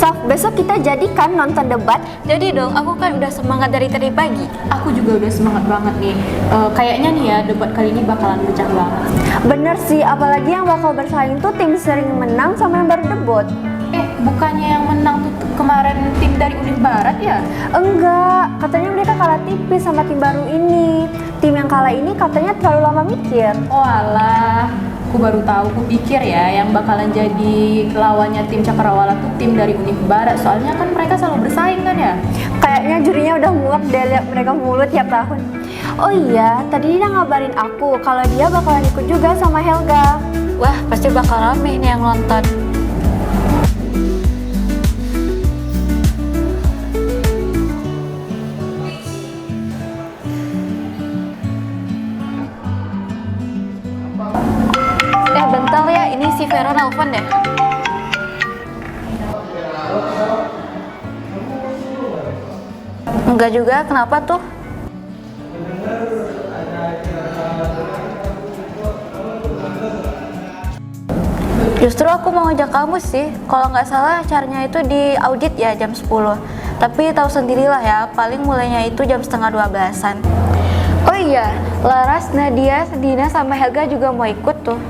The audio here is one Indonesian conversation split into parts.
Saf, besok kita jadikan nonton debat. Jadi dong, aku kan udah semangat dari tadi pagi. Aku juga udah semangat banget nih. Kayaknya nih ya debat kali ini bakalan pecah banget. Bener sih, apalagi yang bakal bersaing tuh tim sering menang sama yang baru debut. Bukannya yang menang tuh kemarin tim dari Univ Barat ya? Enggak, katanya mereka kalah tipis sama tim baru ini. Tim yang kalah ini katanya terlalu lama mikir. Oh alah, aku baru tahu. Aku pikir ya yang bakalan jadi lawannya tim Cakrawala tuh tim dari Univ Barat. Soalnya kan mereka selalu bersaing kan ya? Kayaknya jurinya udah muak deh lihat mereka mulut tiap tahun. Oh iya, tadi dia ngabarin aku kalau dia bakalan ikut juga sama Helga. Wah, pasti bakal rame nih yang nonton. Bentar ya, ini si Vero nelfon deh. Enggak juga, kenapa tuh? Justru aku mau ngajak kamu sih. Kalau nggak salah acaranya itu di audit ya jam 10. Tapi tahu sendirilah ya, paling mulainya itu jam setengah 12-an. Oh iya, Laras, Nadia, Dina sama Helga juga mau ikut tuh.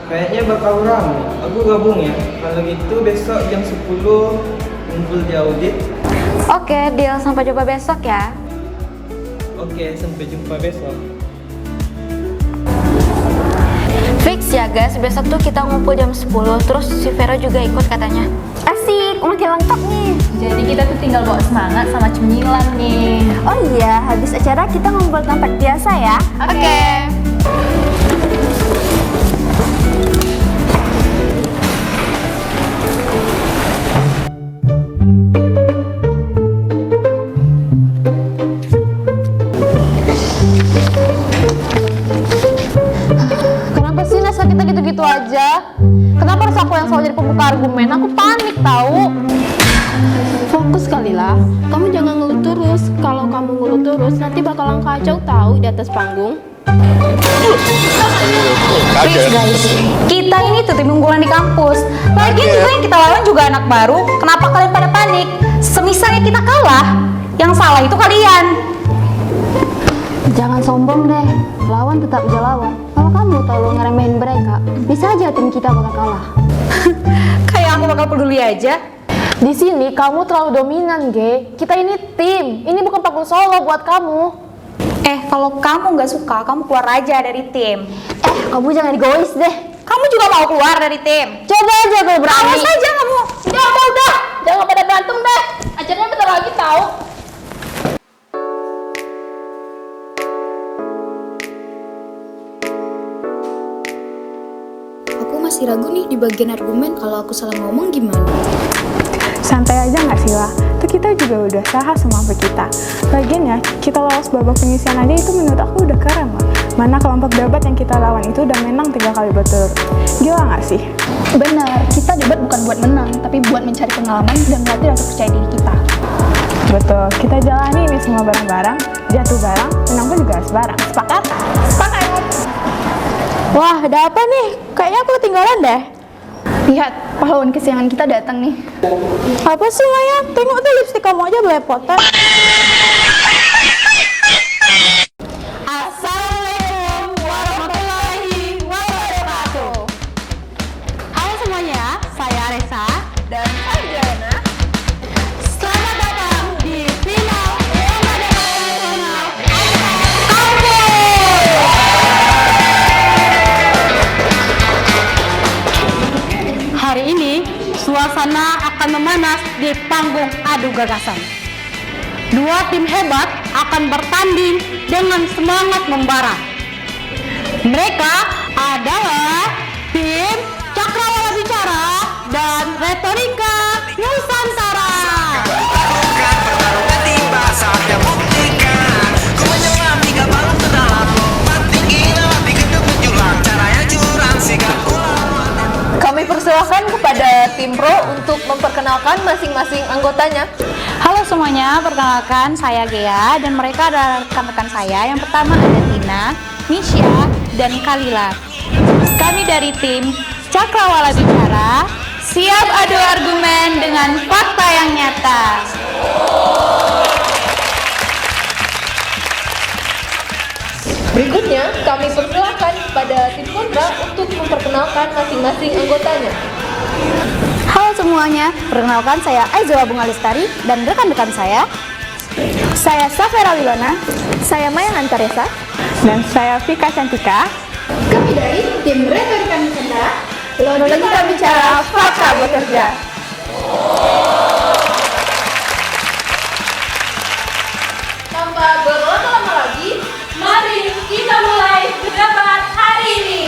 Kayaknya bakal ramai. Aku gabung ya. Kalau gitu besok jam 10 kumpul di audit. Oke, deal, sampai jumpa besok ya. Oke, sampai jumpa besok. Fix ya guys, besok tuh kita ngumpul jam 10. Terus si Vero juga ikut katanya. Asik, makin lengkap nih. Jadi kita tuh tinggal bawa semangat sama cemilan nih. Oh iya, habis acara kita ngumpul tempat biasa ya. Oke. Kenapa sih Nasa kita gitu-gitu aja? Kenapa harus aku yang selalu jadi pembuka argumen? Aku panik tahu. Fokus kali lah. Kamu jangan ngeluh terus. Kalau kamu ngeluh terus, nanti bakalan kacau tahu di atas panggung. Please guys, kita ini tuh tim unggulan di kampus. Lagian juga yang kita lawan juga anak baru. Kenapa kalian pada panik? Semisalnya kita kalah, yang salah itu kalian. Jangan sombong deh. Lawan tetap aja lawan. Kalau kamu terlalu ngeremehin mereka, bisa aja tim kita bakal kalah. Kayak aku bakal peduli aja. Di sini kamu terlalu dominan, Ge. Kita ini tim. Ini bukan panggung solo buat kamu. Kalau kamu nggak suka, kamu keluar aja dari tim. Kamu jangan egois deh. Kamu juga mau keluar dari tim? Coba aja kalau berani. Awas aja kamu. Udah. Jangan pada berantem deh. Acaranya bentar lagi tahu. Aku masih ragu nih di bagian argumen. Kalau aku salah ngomong gimana? Santai aja nggak sih lah, tuh kita juga udah usaha semampu kita. Lagian ya, kita lolos babak penyisian aja itu menurut aku udah keren lah. Mana kelompok debat yang kita lawan itu udah menang 3 kali berturut. Gila nggak sih? Benar, kita debat bukan buat menang, tapi buat mencari pengalaman dan melatih rasa percaya diri kita. Betul, kita jalani ini semua bareng-bareng, jatuh bareng, menang pun juga harus bareng. Sepakat? Sepakat! Wah, ada apa nih? Kayaknya aku ketinggalan deh. Lihat, pahlawan kesayangan kita datang nih. Apa sih Maya? Tengok tuh lipstik kamu aja belepotan. Assalamualaikum warahmatullahi wabarakatuh. Halo semuanya, saya Aresa dan saya Diana. Selamat datang di final Ramadan Nasional Kampus. Hari ini suasana akan memanas di panggung adu gagasan. Dua tim hebat akan bertanding dengan semangat membara. Mereka adalah tim Cakrawala Bicara dan Retorika Nusantara. Kami persilahkan kepada tim pro untuk memperkenalkan masing-masing anggotanya. Halo semuanya, perkenalkan saya Gea dan mereka adalah rekan-rekan saya. Yang pertama ada Tina, Misha, dan Kalila. Kami dari tim Cakrawala Bicara siap adu argumen dengan memperkenalkan masing-masing anggotanya. Halo semuanya, perkenalkan saya Aizola Bunga Lestari dan rekan-rekan saya. Saya Safera Wilona, Saya Maya Antaresa. dan saya Vika Cantika. Kami dari tim Retorika Nusantara. Logika bicara, fakta bekerja. Tanpa berlama-lama lagi, mari kita mulai debat hari ini.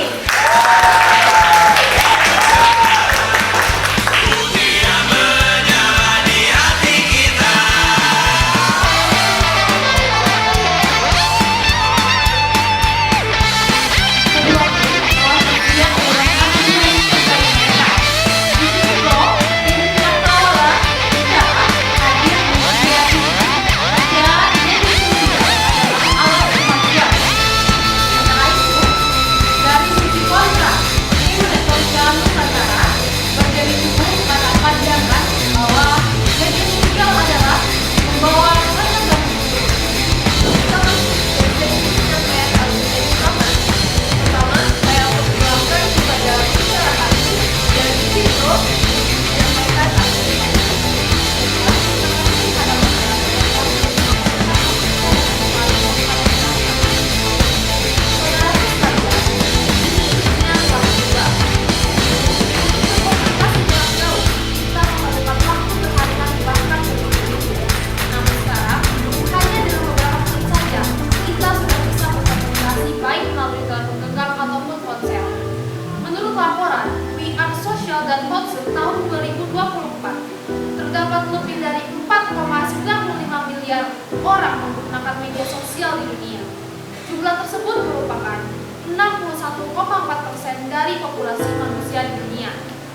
dan Hotsun tahun 2024, terdapat lebih dari 4,95 miliar orang menggunakan media sosial di dunia. Jumlah tersebut merupakan 61,4% dari populasi manusia di dunia.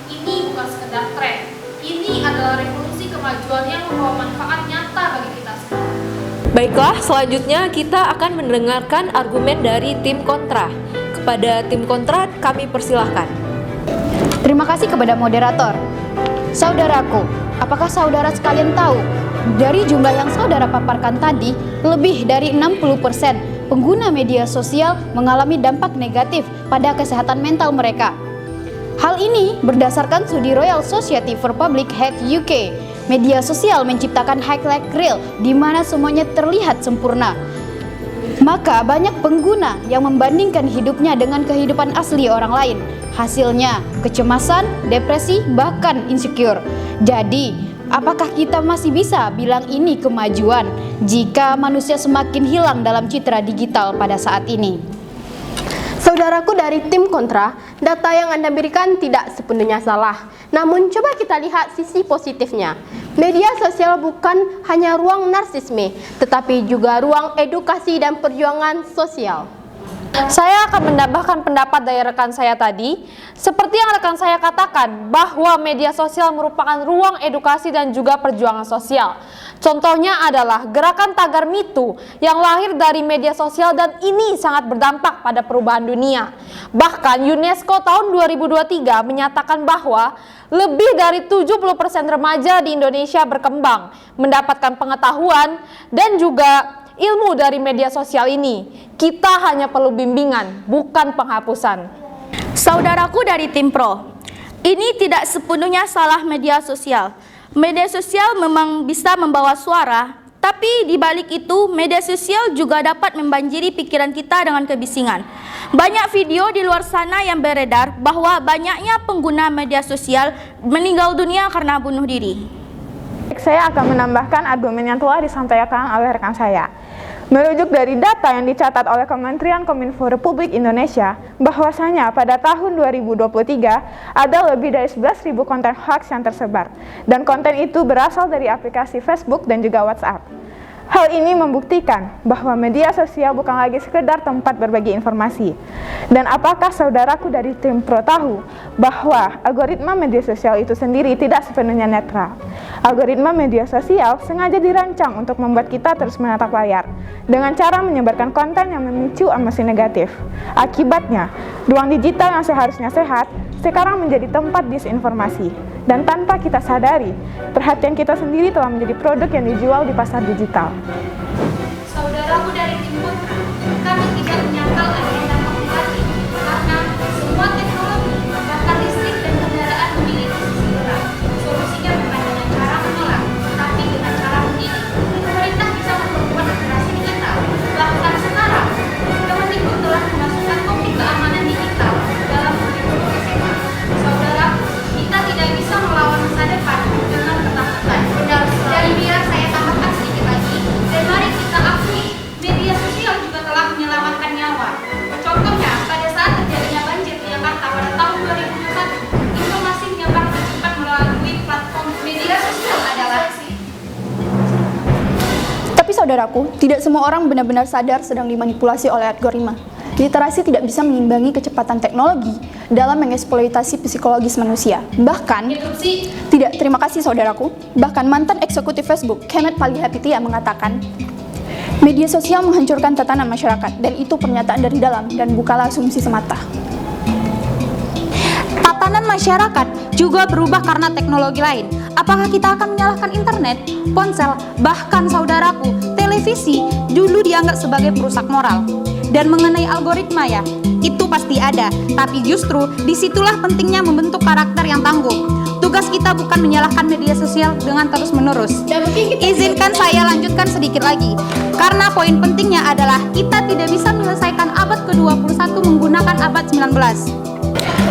Ini bukan sekedar tren, ini adalah revolusi kemajuan yang membawa manfaat nyata bagi kita semua. Baiklah, selanjutnya kita akan mendengarkan argumen dari tim kontra. Kepada tim kontra, kami persilahkan. Terima kasih kepada moderator. Saudaraku, apakah saudara sekalian tahu dari jumlah yang saudara paparkan tadi, lebih dari 60% pengguna media sosial mengalami dampak negatif pada kesehatan mental mereka. Hal ini berdasarkan studi Royal Society for Public Health UK. Media sosial menciptakan highlight reel di mana semuanya terlihat sempurna. Maka banyak pengguna yang membandingkan hidupnya dengan kehidupan asli orang lain. Hasilnya kecemasan, depresi, bahkan insecure. Jadi, apakah kita masih bisa bilang ini kemajuan jika manusia semakin hilang dalam citra digital pada saat ini? Saudaraku dari tim kontra, data yang Anda berikan tidak sepenuhnya salah. Namun coba kita lihat sisi positifnya. Media sosial bukan hanya ruang narsisme, tetapi juga ruang edukasi dan perjuangan sosial. Saya akan menambahkan pendapat dari rekan saya tadi. Seperti yang rekan saya katakan, bahwa media sosial merupakan ruang edukasi dan juga perjuangan sosial. Contohnya adalah gerakan tagar Me Too yang lahir dari media sosial dan ini sangat berdampak pada perubahan dunia. Bahkan UNESCO tahun 2023 menyatakan bahwa lebih dari 70% remaja di Indonesia berkembang, mendapatkan pengetahuan dan juga ilmu dari media sosial ini. Kita hanya perlu bimbingan, bukan penghapusan. Saudaraku dari tim pro, ini tidak sepenuhnya salah media sosial. Media sosial memang bisa membawa suara, tapi di balik itu media sosial juga dapat membanjiri pikiran kita dengan kebisingan. Banyak video di luar sana yang beredar bahwa banyaknya pengguna media sosial meninggal dunia karena bunuh diri. Saya akan menambahkan argumen yang telah disampaikan oleh rekan saya. Merujuk dari data yang dicatat oleh Kementerian Kominfo Republik Indonesia, bahwasanya pada tahun 2023 ada lebih dari 11.000 konten hoax yang tersebar, dan konten itu berasal dari aplikasi Facebook dan juga WhatsApp. Hal ini membuktikan bahwa media sosial bukan lagi sekedar tempat berbagi informasi. Dan apakah saudaraku dari tim pro tahu bahwa algoritma media sosial itu sendiri tidak sepenuhnya netral? Algoritma media sosial sengaja dirancang untuk membuat kita terus menatap layar dengan cara menyebarkan konten yang memicu emosi negatif. Akibatnya, ruang digital yang seharusnya sehat sekarang menjadi tempat disinformasi. Dan tanpa kita sadari, perhatian kita sendiri telah menjadi produk yang dijual di pasar digital. Saudaraku dari tim kontra, kami tidak menyangkal adanya dampak negatif karena semua teknologi saudaraku, tidak semua orang benar-benar sadar sedang dimanipulasi oleh algoritma. Literasi tidak bisa mengimbangi kecepatan teknologi dalam mengeksploitasi psikologis manusia. Bahkan, tidak, terima kasih saudaraku. Bahkan mantan eksekutif Facebook, Kemet Palihapitia mengatakan, media sosial menghancurkan tatanan masyarakat, dan itu pernyataan dari dalam dan bukanlah asumsi semata. Tatanan masyarakat juga berubah karena teknologi lain. Apakah kita akan menyalahkan internet, ponsel, bahkan saudaraku, televisi dulu dianggap sebagai perusak moral? Dan mengenai algoritma ya, itu pasti ada. Tapi justru disitulah pentingnya membentuk karakter yang tangguh. Tugas kita bukan menyalahkan media sosial dengan terus-menerus. Izinkan saya lanjutkan sedikit lagi. Karena poin pentingnya adalah kita tidak bisa menyelesaikan abad ke-21 menggunakan abad 19.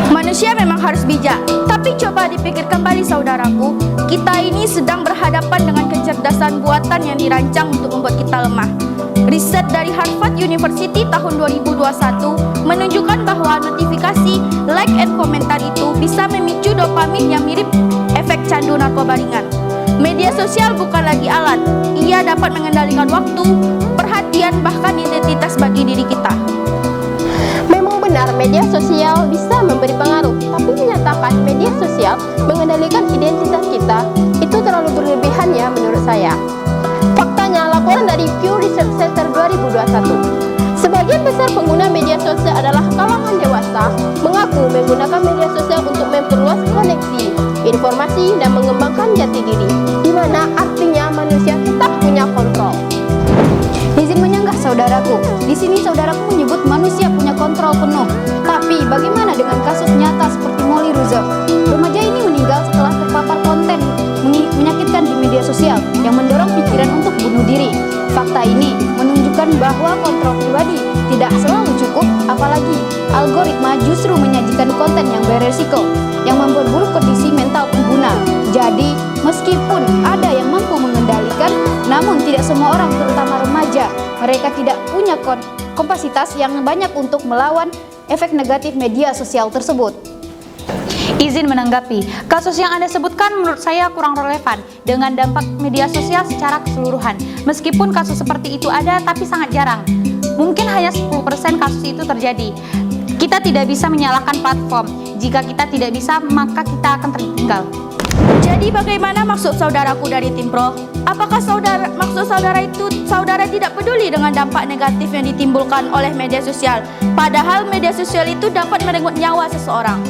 Manusia memang harus bijak, tapi coba dipikir kembali saudaraku, kita ini sedang berhadapan dengan kecerdasan buatan yang dirancang untuk membuat kita lemah. Riset dari Harvard University tahun 2021 menunjukkan bahwa notifikasi, like, and komentar itu bisa memicu dopamin yang mirip efek candu narkoba ringan. Media sosial bukan lagi alat, ia dapat mengendalikan waktu, perhatian, bahkan identitas bagi diri kita. Memang benar media sosial bisa memberi pengaruh, tapi menyatakan media sosial mengendalikan identitas kita itu terlalu berlebihan ya menurut saya. Faktanya, laporan dari Pew Research Center 2021, sebagian besar pengguna media sosial adalah kalangan dewasa, mengaku menggunakan media sosial untuk memperluas koneksi, informasi, dan mengembangkan jati diri, di mana artinya manusia tetap punya kontrol. Izin menyanggah saudaraku, di sini saudaraku menyebut manusia punya kontrol penuh. Tapi bagaimana dengan kasus nyata seperti Molly Ruzer? Remaja ini meninggal setelah terpapar konten menyakitkan di media sosial yang mendorong pikiran untuk bunuh diri. Fakta ini menunjukkan bahwa kontrol pribadi tidak selalu cukup, apalagi algoritma justru menyajikan konten yang beresiko, yang memperburuk kondisi mental pengguna. Jadi, meskipun ada yang mampu mengendalikan, namun tidak semua orang, terutama remaja, mereka tidak punya kapasitas yang banyak untuk melawan efek negatif media sosial tersebut. Izin menanggapi, kasus yang Anda sebutkan menurut saya kurang relevan dengan dampak media sosial secara keseluruhan. Meskipun kasus seperti itu ada, tapi sangat jarang. Mungkin hanya 10% kasus itu terjadi. Kita tidak bisa menyalahkan platform. Jika kita tidak bisa, maka kita akan tertinggal. Jadi bagaimana maksud saudaraku dari tim pro? Apakah maksud saudara itu saudara tidak peduli dengan dampak negatif yang ditimbulkan oleh media sosial? Padahal media sosial itu dapat merenggut nyawa seseorang.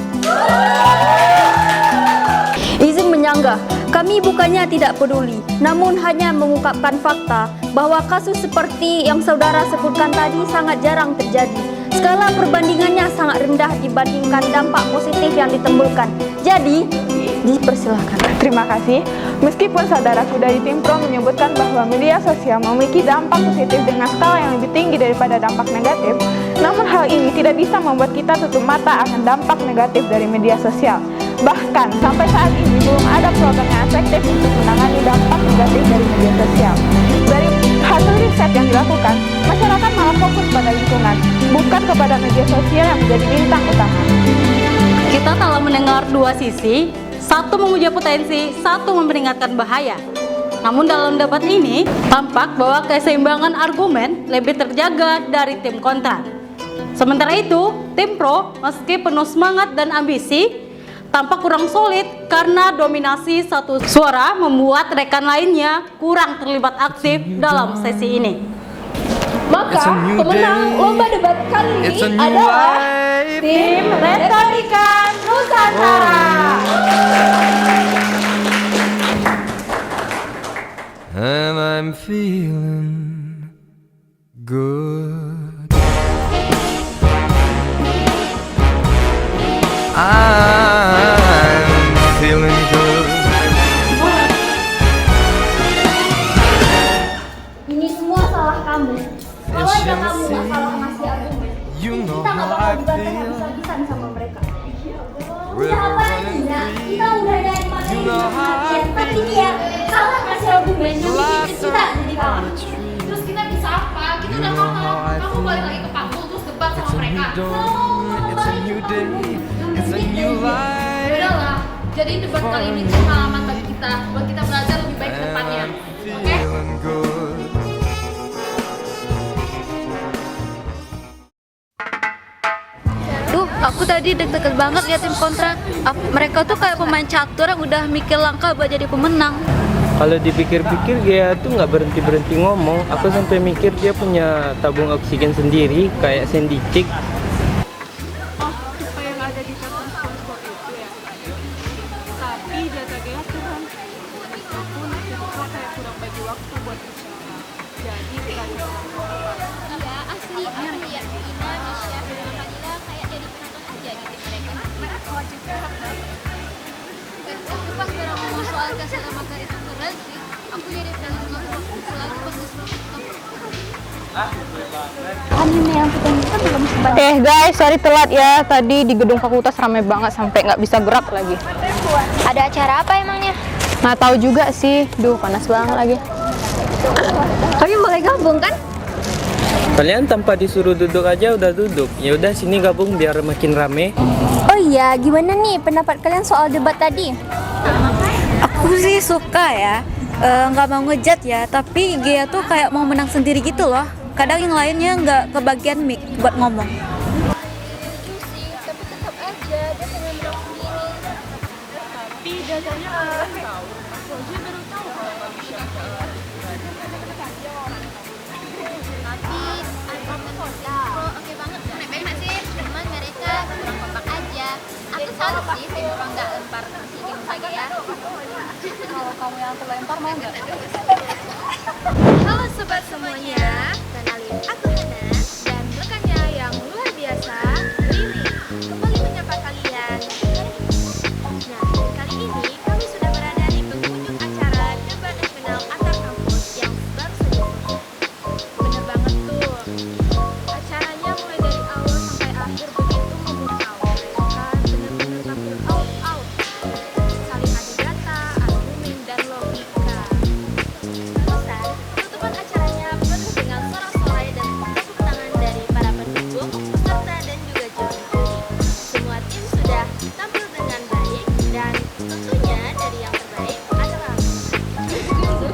Izin menyanggah, kami bukannya tidak peduli, namun hanya mengungkapkan fakta bahwa kasus seperti yang saudara sebutkan tadi sangat jarang terjadi. Skala perbandingannya sangat rendah dibandingkan dampak positif yang ditimbulkan. Jadi, dipersilakan. Terima kasih. Meskipun saudaraku dari tim pro menyebutkan bahwa media sosial memiliki dampak positif dengan skala yang lebih tinggi daripada dampak negatif, namun hal ini tidak bisa membuat kita tutup mata akan dampak negatif dari media sosial. Bahkan, sampai saat ini belum ada program yang efektif untuk menangani dampak negatif dari media sosial. Dari hasil riset yang dilakukan, masyarakat malah fokus pada lingkungan, bukan kepada media sosial yang menjadi bintang utama. Kita telah mendengar dua sisi, satu memuja potensi, satu memperingatkan bahaya. Namun dalam debat ini, tampak bahwa keseimbangan argumen lebih terjaga dari tim kontra. Sementara itu, tim pro meski penuh semangat dan ambisi, tampak kurang solid karena dominasi satu suara membuat rekan lainnya kurang terlibat aktif dalam sesi ini. Maka pemenang lomba debat kali ini adalah tim Retorika Nusantara. And I'm feeling good. I'm feeling good. Ini semua salah kamu. Kalau aja kamu gak salah ngasih argumen, kita gak bakal dibantah habis-habisan sama mereka. Udah apa lagi ya? Kita udah dari materi yang tapi dia salah ngasih argumen yang bikin kita jadi kalah. Terus kita bisa apa? Kita udah kalah. Kamu balik lagi ke panggung terus debat sama mereka. Udahlah, jadi debat kali ini tuh pengalaman bagi kita, buat kita belajar lebih baik ke depannya. Oke? tadi deg-degan banget lihat tim kontra. Mereka tuh kayak pemain catur yang udah mikir langkah buat jadi pemenang. Kalau dipikir-pikir dia tuh nggak berhenti-berhenti ngomong. Aku sampai mikir dia punya tabung oksigen sendiri kayak Sandy Chick. Guys, sorry telat ya. Tadi di gedung fakultas ramai banget sampai nggak bisa gerak lagi. Ada acara apa emangnya? Nggak tahu juga sih. Duh, panas banget lagi. Kami boleh gabung kan? Kalian tanpa disuruh duduk aja udah duduk. Ya udah sini gabung biar makin rame. Oh iya, gimana nih pendapat kalian soal debat tadi? Aku sih suka ya. Nggak mau ngejat ya, tapi Gea tuh kayak mau menang sendiri gitu loh. Kadang yang lainnya nggak kebagian mic buat ngomong. Halo sobat semuanya, kenalin aku Hana dan rekannya yang luar biasa, Lili. Kembali menyapa kalian. Nah, kali ini kami sudah berada di penghujung acara debat nasional antar kampus yang baru saja. Bener banget tuh. Acaranya mulai dari awal sampai akhir begitu memukau. Mereka benar-benar tampil out. Saling adu data, argumen dan logika. Penutupan acaranya penuh dengan sorak-sorai dan tepuk tangan dari para pendukung, peserta dan juga juri. Semua tim sudah tampil dengan baik dan tentunya dari yang terbaik adalah.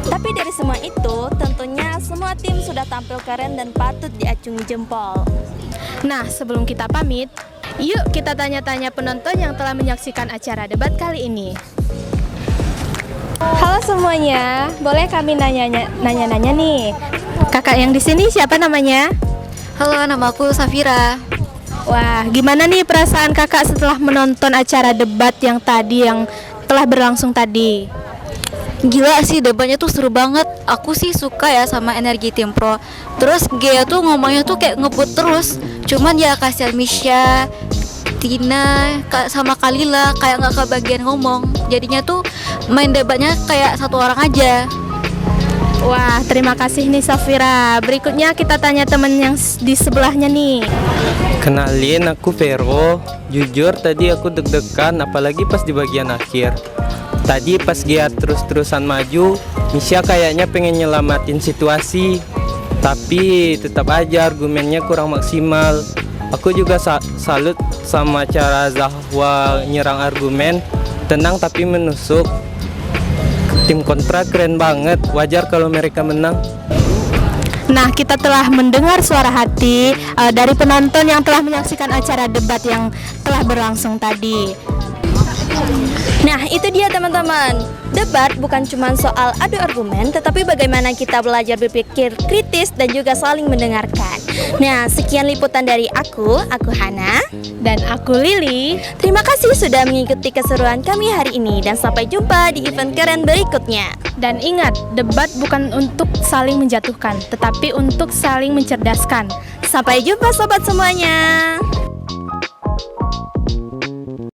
Tapi dari semua itu, tentunya semua tim sudah tampil keren dan patut diacungi jempol. Nah, sebelum kita pamit, yuk kita tanya-tanya penonton yang telah menyaksikan acara debat kali ini. Halo semuanya, boleh kami nanya-nanya nih. Kakak yang di sini siapa namanya? Halo, nama aku Safira. Wah, gimana nih perasaan kakak setelah menonton acara debat yang telah berlangsung tadi? Gila sih, debatnya tuh seru banget. Aku sih suka ya sama energi tim pro. Terus Gea tuh ngomongnya tuh kayak ngebut terus. Cuman ya kasihan Misha, Tina, sama Kalila kayak nggak kebagian ngomong. Jadinya tuh main debatnya kayak satu orang aja. Wah, terima kasih nih Safira. Berikutnya kita tanya temen yang di sebelahnya nih. Kenalin, aku Vero. Jujur tadi aku deg-degan apalagi pas di bagian akhir. Tadi pas dia terus-terusan maju, Misha kayaknya pengen nyelamatin situasi. Tapi tetap aja argumennya kurang maksimal. Aku juga salut sama cara Zahwa nyerang argumen, tenang tapi menusuk. Tim kontra keren banget, wajar kalau mereka menang. Nah, kita telah mendengar suara hati dari penonton yang telah menyaksikan acara debat yang telah berlangsung tadi. Nah, itu dia teman-teman. Debat bukan cuma soal adu argumen, tetapi bagaimana kita belajar berpikir kritis dan juga saling mendengarkan. Nah, sekian liputan dari aku Hana. Dan aku Lili. Terima kasih sudah mengikuti keseruan kami hari ini dan sampai jumpa di event keren berikutnya. Dan ingat, debat bukan untuk saling menjatuhkan, tetapi untuk saling mencerdaskan. Sampai jumpa sobat semuanya.